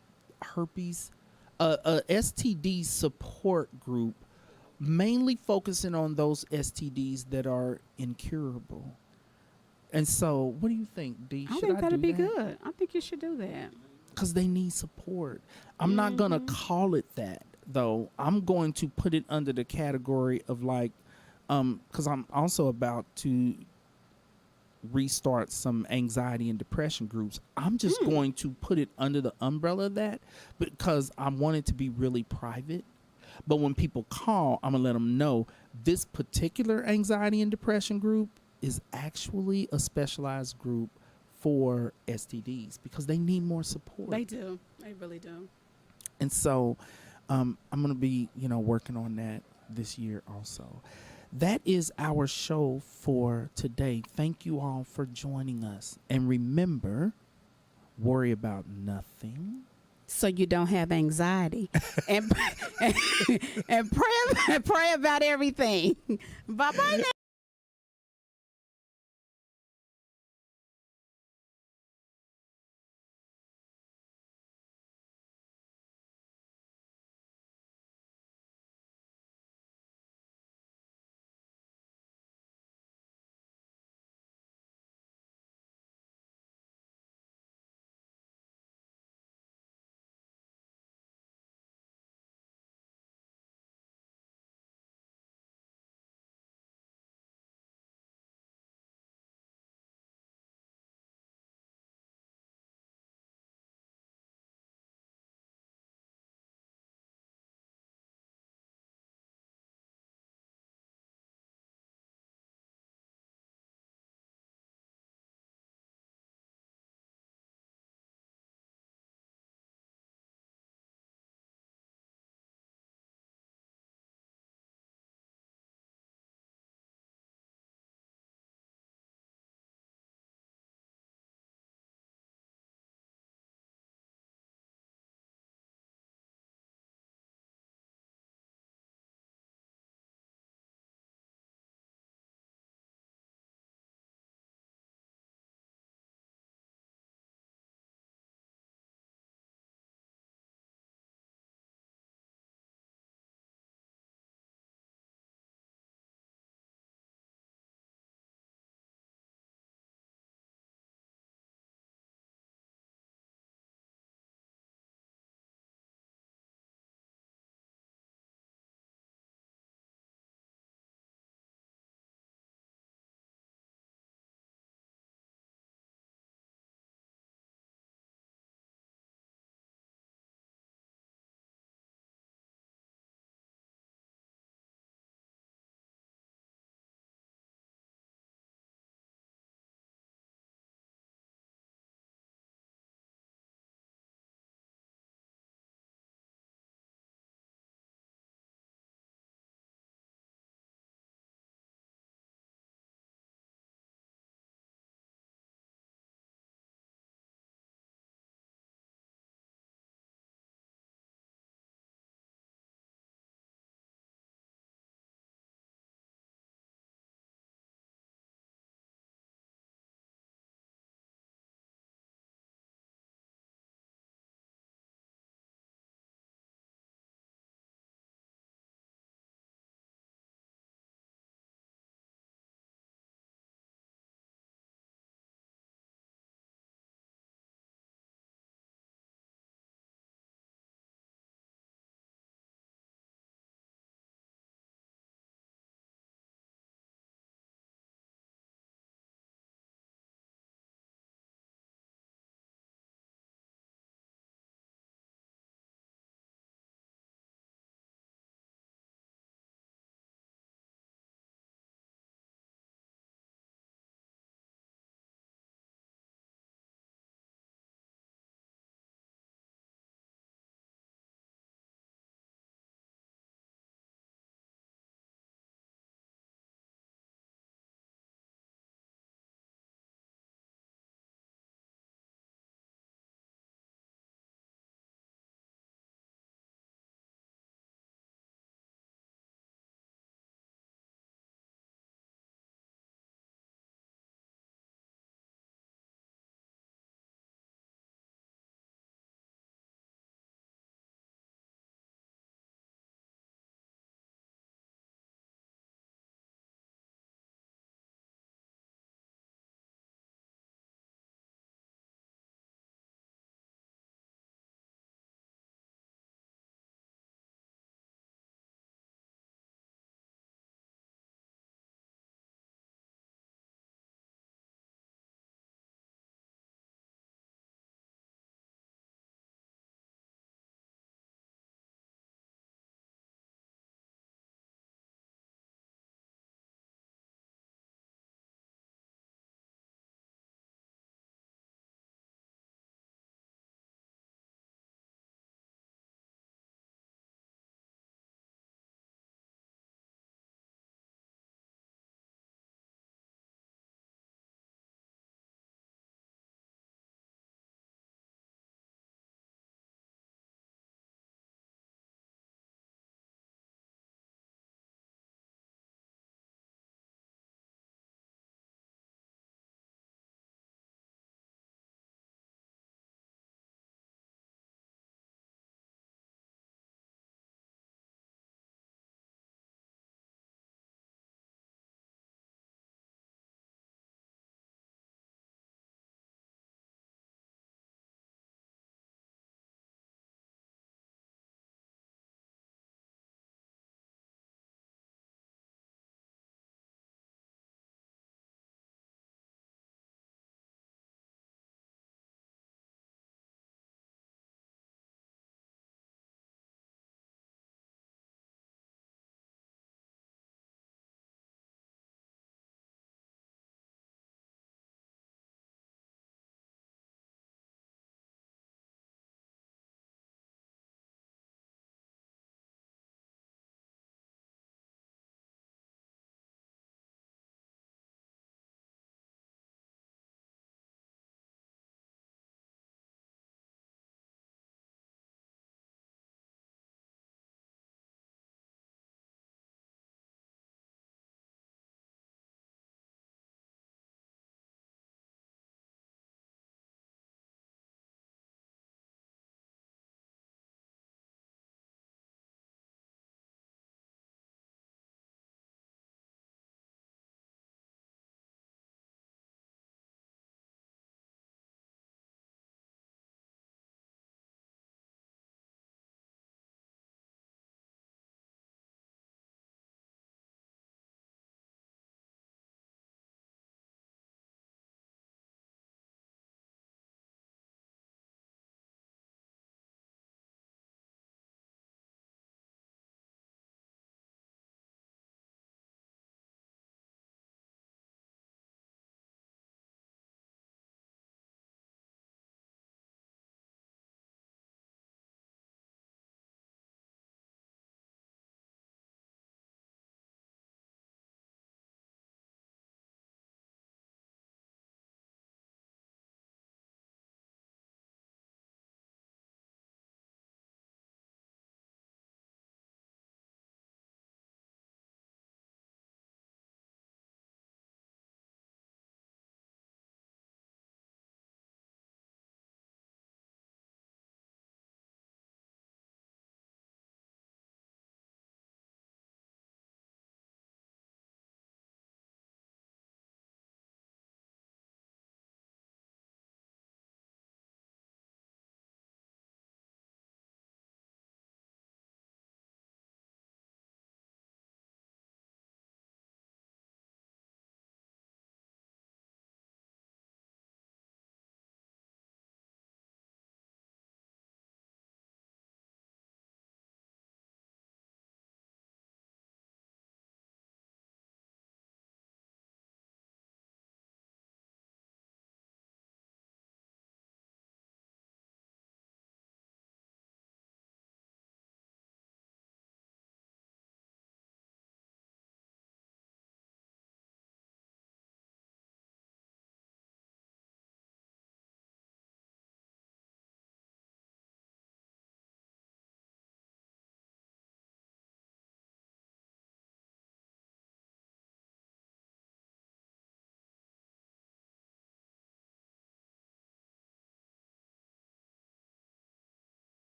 STD support group, mainly focusing on those STDs that are incurable. And so, what do you think, D? I Should think I that'd do be that? good. I think you should do that. Because they need support. I'm not gonna call it that though. I'm going to put it under the category of like, because I'm also about to restart some anxiety and depression groups. I'm just going to put it under the umbrella of that because I want it to be really private. But when people call, I'm gonna let them know this particular anxiety and depression group is actually a specialized group for STDs because they need more support. They do. They really do. And so I'm going to be, working on that this year also. That is our show for today. Thank you all for joining us. And remember, worry about nothing. So you don't have anxiety. and pray about everything. Bye-bye now.